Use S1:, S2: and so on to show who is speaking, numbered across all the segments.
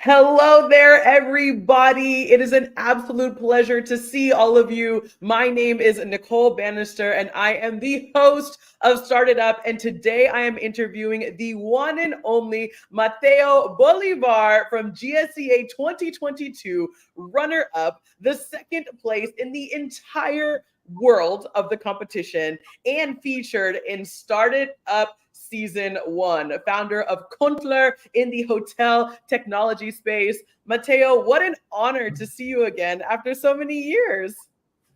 S1: Hello there, everybody. It is an absolute pleasure to see all of you. My name is Nicole Banister, and I am the host of Started Up. And today I am interviewing the one and only Mateo Bolívar from GSEA 2022, runner up, the second place in the entire world of the competition, and featured in Started Up Season 1, founder of Contler in the hotel technology space. Mateo, what an honor to see you again after so many years.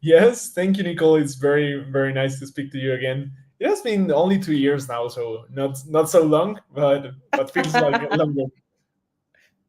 S2: Yes, thank you, Nicole. It's very nice to speak to you again. It has been only 2 years now, so not so long, but feels like longer.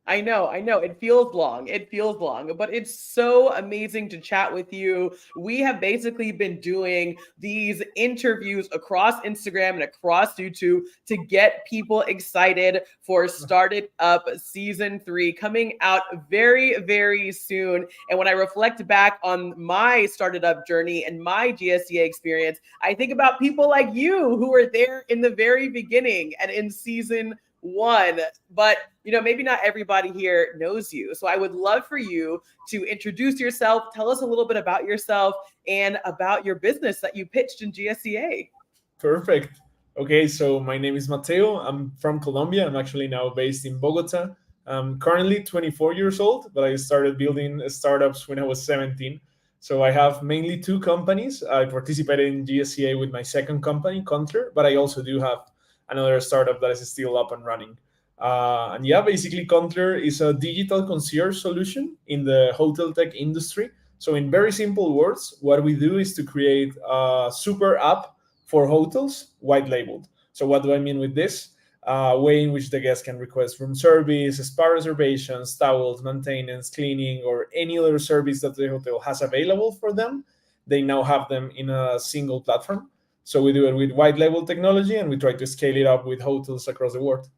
S1: I know. It feels long. It feels long, but it's so amazing to chat with you. We have basically been doing these interviews across Instagram and across YouTube to get people excited for Started Up Season 3 coming out very soon. And when I reflect back on my Started Up journey and my GSEA experience, I think about people like you who were there in the very beginning and in Season 1. But maybe not everybody here knows you. So I would love for you to introduce yourself, tell us a little bit about yourself and about your business that you pitched in GSEA.
S2: Perfect. Okay, so my name is Mateo. I'm from Colombia. I'm actually now based in Bogota. I'm currently 24 years old, but I started building startups when I was 17. So I have mainly two companies. I participated in GSEA with my second company, Contler, but I also do have another startup that is still up and running. And yeah, basically, Contler is a digital concierge solution in the hotel tech industry. So, in very simple words, what we do is to create a super app for hotels, white labeled. So, what do I mean with this? A way in which the guest can request room service, spa reservations, towels, maintenance, cleaning, or any other service that the hotel has available for them. They now have them in a single platform. So we do it with white label technology and we try to scale it up with hotels across the world.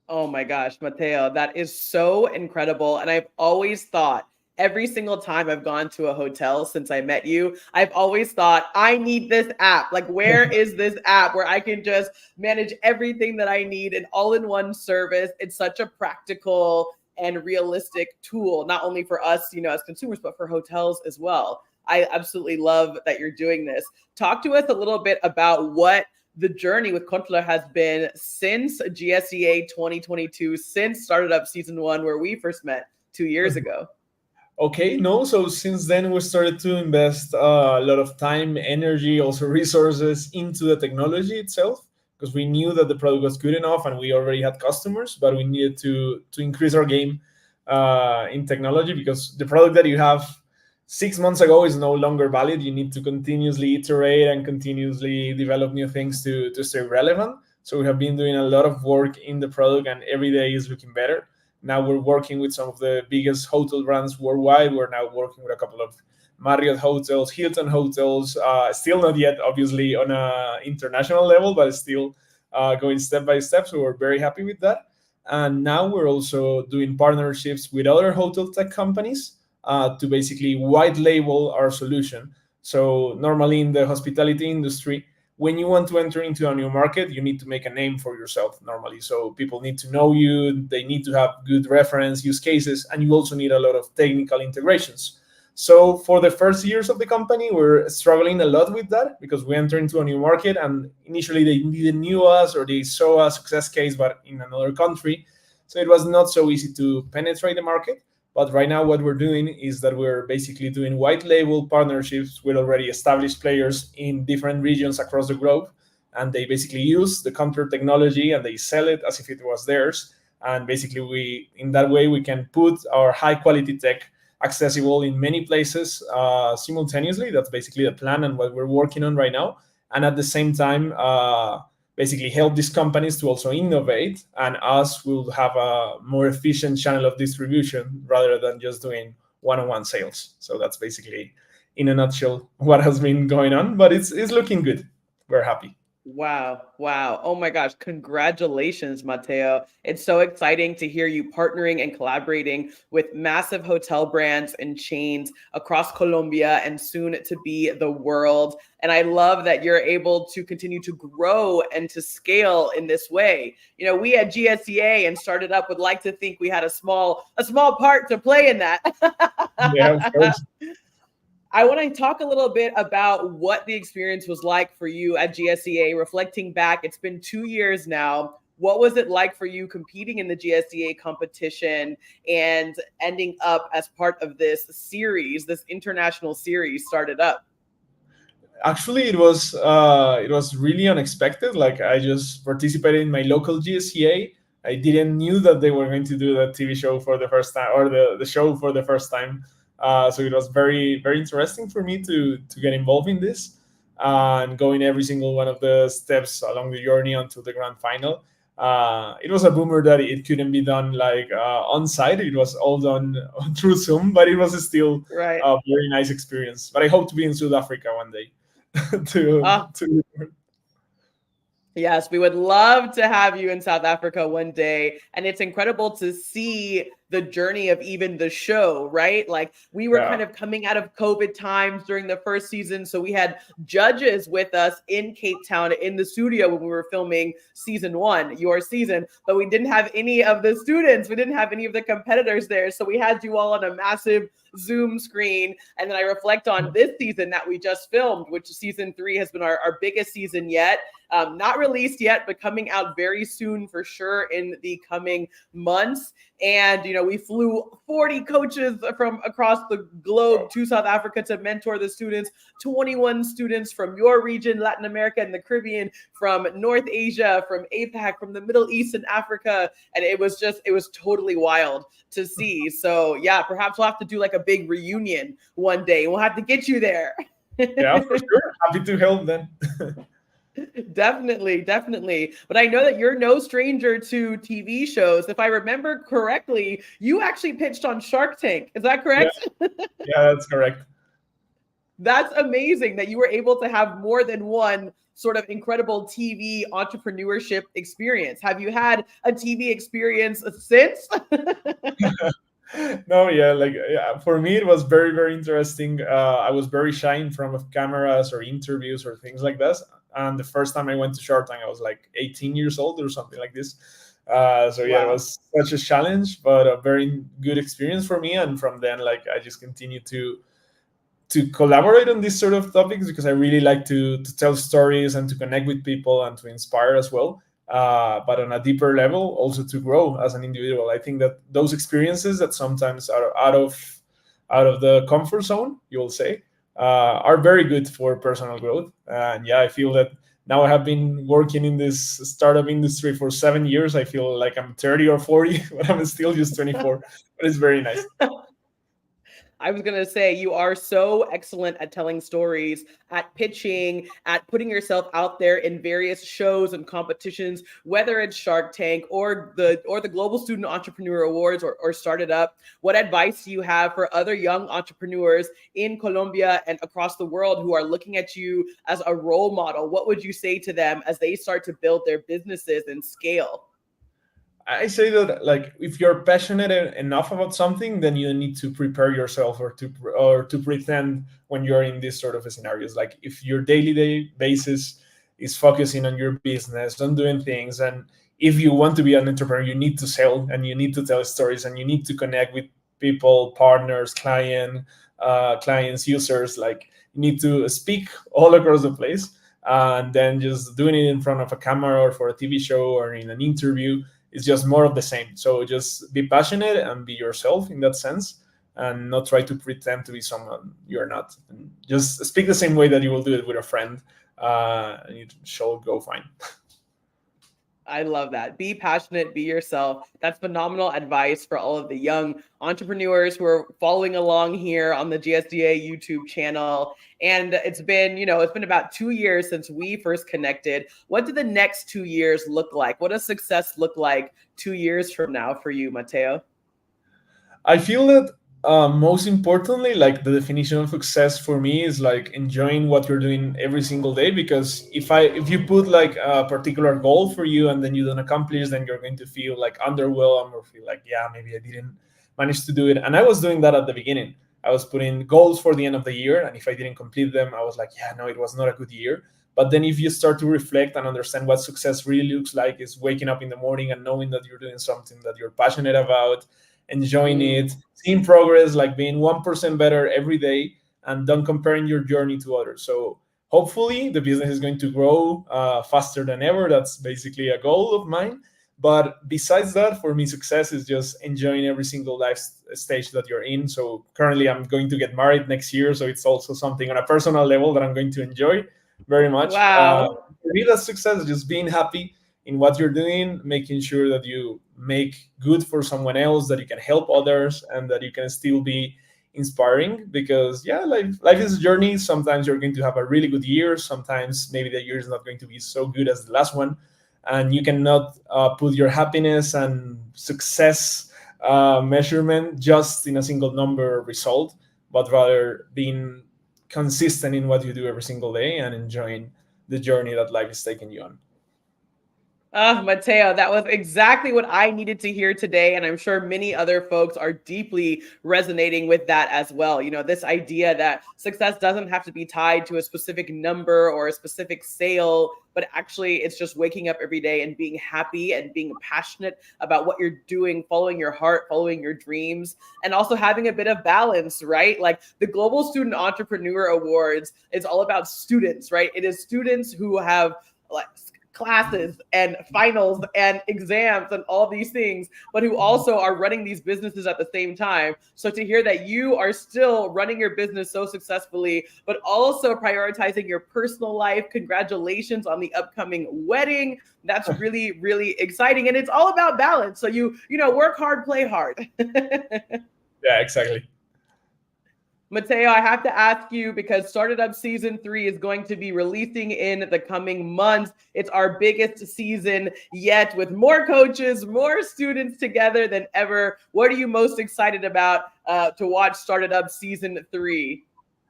S1: Oh my gosh, Mateo, that is so incredible. And I've always thought, every single time I've gone to a hotel since I met you, I've always thought, I need this app. Like, where is this app where I can just manage everything that I need in all in one service? It's such a practical and realistic tool, not only for us, as consumers, but for hotels as well. I absolutely love that you're doing this. Talk to us a little bit about what the journey with Contler has been since GSEA 2022, since Started Up Season 1, where we first met 2 years ago.
S2: Okay, no, so since then we started to invest a lot of time, energy, also resources into the technology itself because we knew that the product was good enough and we already had customers, but we needed to increase our game in technology because the product that you have 6 months ago is no longer valid. You need to continuously iterate and continuously develop new things to stay relevant. So we have been doing a lot of work in the product and every day is looking better. Now we're working with some of the biggest hotel brands worldwide. We're now working with a couple of Marriott hotels, Hilton hotels, still not yet obviously on an international level, but still going step by step. So we're very happy with that. And now we're also doing partnerships with other hotel tech companies to basically white label our solution. So normally in the hospitality industry, when you want to enter into a new market, you need to make a name for yourself normally. So people need to know you, they need to have good reference use cases, and you also need a lot of technical integrations. So for the first years of the company, we're struggling a lot with that because we enter into a new market and initially they didn't knew us or they saw a success case, but in another country. So it was not so easy to penetrate the market. But right now, what we're doing is that we're basically doing white label partnerships with already established players in different regions across the globe. And they basically use the Contler technology and they sell it as if it was theirs. And basically, in that way, we can put our high quality tech accessible in many places simultaneously. That's basically the plan and what we're working on right now. And at the same time, basically help these companies to also innovate, and us will have a more efficient channel of distribution rather than just doing one-on-one sales. So that's basically in a nutshell what has been going on, but it's looking good. We're happy.
S1: Wow. Wow. Oh my gosh. Congratulations, Mateo. It's so exciting to hear you partnering and collaborating with massive hotel brands and chains across Colombia and soon to be the world. And I love that you're able to continue to grow and to scale in this way. You know, we at GSEA and started up would like to think we had a small part to play in that.
S2: Yeah, of course.
S1: I want to talk a little bit about what the experience was like for you at GSEA. Reflecting back, it's been 2 years now. What was it like for you competing in the GSEA competition and ending up as part of this series, this international series started up?
S2: Actually, it was really unexpected. Like I just participated in my local GSEA. I didn't knew that they were going to do that TV show for the first time, or the show for the first time. So it was very very interesting for me to get involved in this and going every single one of the steps along the journey until the grand final. It was a boomer that it couldn't be done like on site. It was all done through Zoom, but it was still
S1: Right.
S2: a very nice experience. But I hope to be in South Africa one day.
S1: Ah,
S2: To
S1: yes, we would love to have you in South Africa one day. And it's incredible to see the journey of even the show, right? Like we were
S2: yeah.
S1: kind of coming out of COVID times during the first season. So we had judges with us in Cape Town in the studio when we were filming season one, your season, but we didn't have any of the students. We didn't have any of the competitors there. So we had you all on a massive Zoom screen. And then I reflect on this season that we just filmed, which season 3 has been our biggest season yet. Not released yet, but coming out very soon for sure in the coming months. And, you know, we flew 40 coaches from across the globe to South Africa to mentor the students, 21 students from your region, Latin America and the Caribbean, from North Asia, from APAC, from the Middle East and Africa. And it was totally wild to see. So yeah, perhaps we'll have to do like a big reunion one day. We'll have to get you there.
S2: Yeah, for sure. Happy to help then.
S1: Definitely, definitely. But I know that you're no stranger to TV shows. If I remember correctly, you actually pitched on Shark Tank. Is that
S2: Yeah,
S1: correct?
S2: yeah, that's correct.
S1: That's amazing that you were able to have more than one sort of incredible TV entrepreneurship experience. Have you had a TV experience since?
S2: No, yeah, like yeah, for me it was very very interesting. I was very shy in front of cameras or interviews or things like that. And the first time I went to Shark Tank, I was like 18 years old or something like this. So yeah, it
S1: Wow.
S2: was such a challenge, but a very good experience for me. And from then, like I just continued to collaborate on these sort of topics because I really like to tell stories and to connect with people and to inspire as well. But on a deeper level, also to grow as an individual. I think that those experiences that sometimes are out of the comfort zone, you will say, are very good for personal growth. And yeah, I feel that now I have been working in this startup industry for 7 years. I feel like I'm 30 or 40, but I'm still just 24. But it's very nice.
S1: I was going to say, you are so excellent at telling stories, at pitching, at putting yourself out there in various shows and competitions, whether it's Shark Tank or the Global Student Entrepreneur Awards or Started Up. What advice do you have for other young entrepreneurs in Colombia and across the world who are looking at you as a role model? What would you say to them as they start to build their businesses and scale?
S2: I say that like if you're passionate enough about something, then you need to prepare yourself or to pretend when you're in these sort of scenarios. Like if your daily day basis is focusing on your business, on doing things, and if you want to be an entrepreneur, you need to sell and you need to tell stories and you need to connect with people, partners, clients, users. Like you need to speak all across the place, and then just doing it in front of a camera or for a TV show or in an interview, it's just more of the same. So just be passionate and be yourself in that sense, and not try to pretend to be someone you're not. And just speak the same way that you will do it with a friend, and it shall go fine.
S1: I love that. Be passionate, be yourself. That's phenomenal advice for all of the young entrepreneurs who are following along here on the GSDA YouTube channel. And it's been about 2 years since we first connected. What do the next 2 years look like? What does success look like 2 years from now for you, Mateo?
S2: I feel that Most importantly, like the definition of success for me is like enjoying what you're doing every single day. Because if you put like a particular goal for you and then you don't accomplish, then you're going to feel like underwhelmed or feel like, yeah, maybe I didn't manage to do it. And I was doing that at the beginning. I was putting goals for the end of the year, and if I didn't complete them, I was like, yeah, no, it was not a good year. But then if you start to reflect and understand what success really looks like, is waking up in the morning and knowing that you're doing something that you're passionate about, enjoying it,
S1: Mm.
S2: seeing progress, like being 1% better every day, and don't comparing your journey to others. So hopefully the business is going to grow faster than ever. That's basically a goal of mine. But besides that, for me, success is just enjoying every single life stage that you're in. So currently, I'm going to get married next year. So it's also something on a personal level that I'm going to enjoy very much.
S1: Wow.
S2: For me, that's success, just being happy in what you're doing, making sure that you make good for someone else, that you can help others, and that you can still be inspiring. Because yeah, life is a journey. Sometimes you're going to have a really good year. Sometimes maybe the year is not going to be so good as the last one, and you cannot put your happiness and success measurement just in a single number result, but rather being consistent in what you do every single day and enjoying the journey that life is taking you on.
S1: Ah, Mateo, that was exactly what I needed to hear today. And I'm sure many other folks are deeply resonating with that as well. You know, this idea that success doesn't have to be tied to a specific number or a specific sale, but actually it's just waking up every day and being happy and being passionate about what you're doing, following your heart, following your dreams, and also having a bit of balance, right? Like the Global Student Entrepreneur Awards is all about students, right? It is students who have like classes and finals and exams and all these things, but who also are running these businesses at the same time. So to hear that you are still running your business so successfully, but also prioritizing your personal life, congratulations on the upcoming wedding. That's really, really exciting. And it's all about balance. So you work hard, play hard.
S2: Yeah, exactly.
S1: Mateo, I have to ask you because Started Up Season 3 is going to be releasing in the coming months. It's our biggest season yet, with more coaches, more students together than ever. What are you most excited about to watch Started Up Season 3?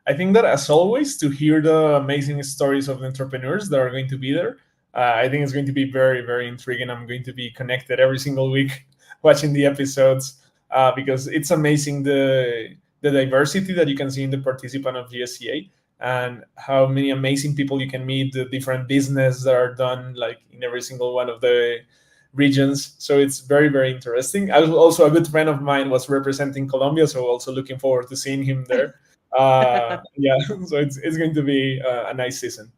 S2: I think that, as always, to hear the amazing stories of the entrepreneurs that are going to be there, I think it's going to be very, very intriguing. I'm going to be connected every single week watching the episodes, because it's amazing the diversity that you can see in the participant of GSEA, and how many amazing people you can meet, the different business that are done like in every single one of the regions. So it's very, very interesting. I was also, a good friend of mine was representing Colombia, so also looking forward to seeing him there. Yeah, so it's going to be a nice season.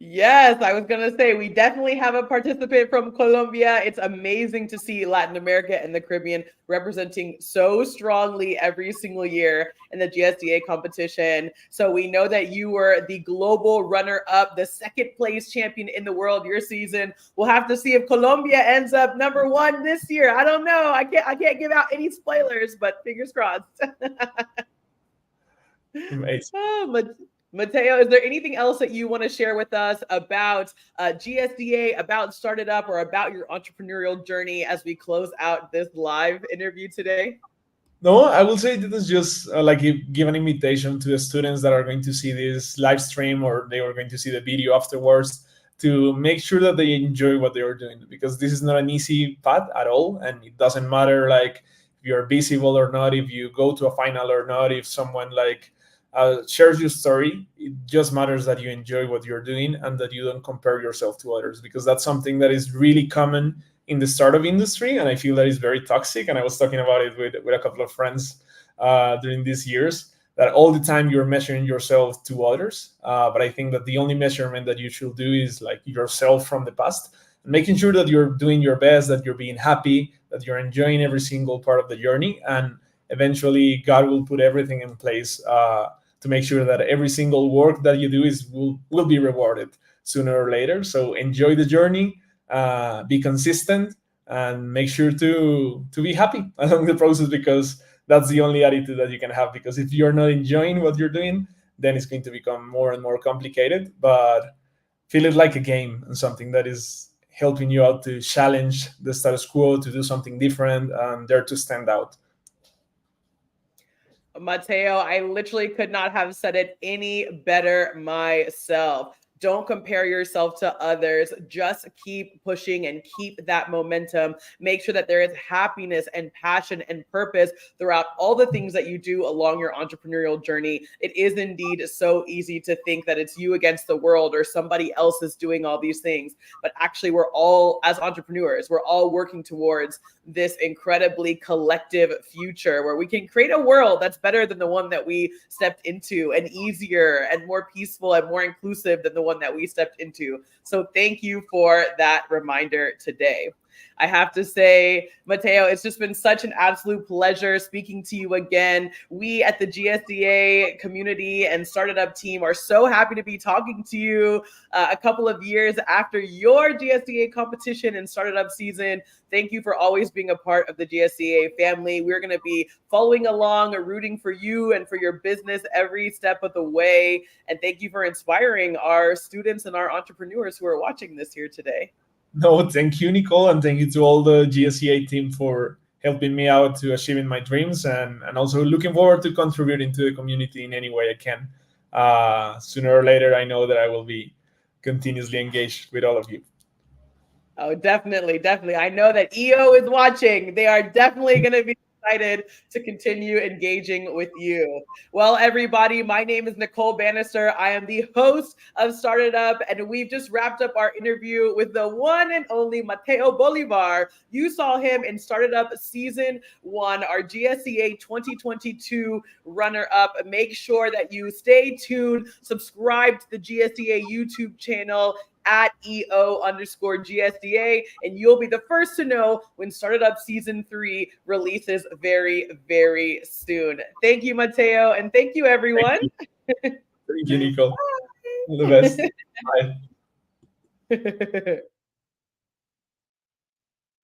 S1: Yes, I was going to say we definitely have a participant from Colombia. It's amazing to see Latin America and the Caribbean representing so strongly every single year in the GSDA competition. So we know that you were the global runner up, the second place champion in the world your season. We'll have to see if Colombia ends up number 1 this year. I don't know. I can't give out any spoilers, but fingers crossed.
S2: Amazing.
S1: Oh, Mateo, is there anything else that you want to share with us about GSDA, about Started Up, or about your entrepreneurial journey as we close out this live interview today?
S2: No, I will say that is just like give an invitation to the students that are going to see this live stream, or they are going to see the video afterwards, to make sure that they enjoy what they are doing, because this is not an easy path at all, and it doesn't matter like if you're visible or not, if you go to a final or not, if someone like shares your story. It just matters that you enjoy what you're doing and that you don't compare yourself to others, because that's something that is really common in the startup industry, and I feel that is very toxic. And I was talking about it with a couple of friends during these years, that all the time you're measuring yourself to others. But I think that the only measurement that you should do is like yourself from the past, and making sure that you're doing your best, that you're being happy, that you're enjoying every single part of the journey, and eventually God will put everything in place to make sure that every single work that you do will be rewarded sooner or later. So enjoy the journey, be consistent, and make sure to be happy along the process, because that's the only attitude that you can have. Because if you're not enjoying what you're doing, then it's going to become more and more complicated. But feel it like a game and something that is helping you out to challenge the status quo, to do something different, and dare to stand out.
S1: Mateo, I literally could not have said it any better myself. Don't compare yourself to others. Just keep pushing and keep that momentum. Make sure that there is happiness and passion and purpose throughout all the things that you do along your entrepreneurial journey. It is indeed so easy to think that it's you against the world or somebody else is doing all these things. But actually, we're all, as entrepreneurs, we're all working towards this incredibly collective future where we can create a world that's better than the one that we stepped into, and easier and more peaceful and more inclusive than the one that we stepped into. So thank you for that reminder today. I have to say, Mateo, it's just been such an absolute pleasure speaking to you again. We at the GSEA community and Started Up team are so happy to be talking to you a couple of years after your GSEA competition and Started Up season. Thank you for always being a part of the GSEA family. We're going to be following along, rooting for you and for your business every step of the way. And thank you for inspiring our students and our entrepreneurs who are watching this here today.
S2: No, thank you, Nicole, and thank you to all the GSEA team for helping me out to achieving my dreams, and also looking forward to contributing to the community in any way I can. Sooner or later, I know that I will be continuously engaged with all of you.
S1: Oh, definitely, definitely. I know that EO is watching. They are definitely going to be excited to continue engaging with you. Well, everybody, my name is Nicole Banister. I am the host of Started Up, and we've just wrapped up our interview with the one and only Mateo Bolívar. You saw him in Started Up Season 1, our GSEA 2022 runner-up. Make sure that you stay tuned, subscribe to the GSEA YouTube channel at EO_GSDA, and you'll be the first to know when Started Up Season 3 releases very, very soon. Thank you, Mateo, and thank you, everyone.
S2: Thank you, Nicole. All the best. Bye.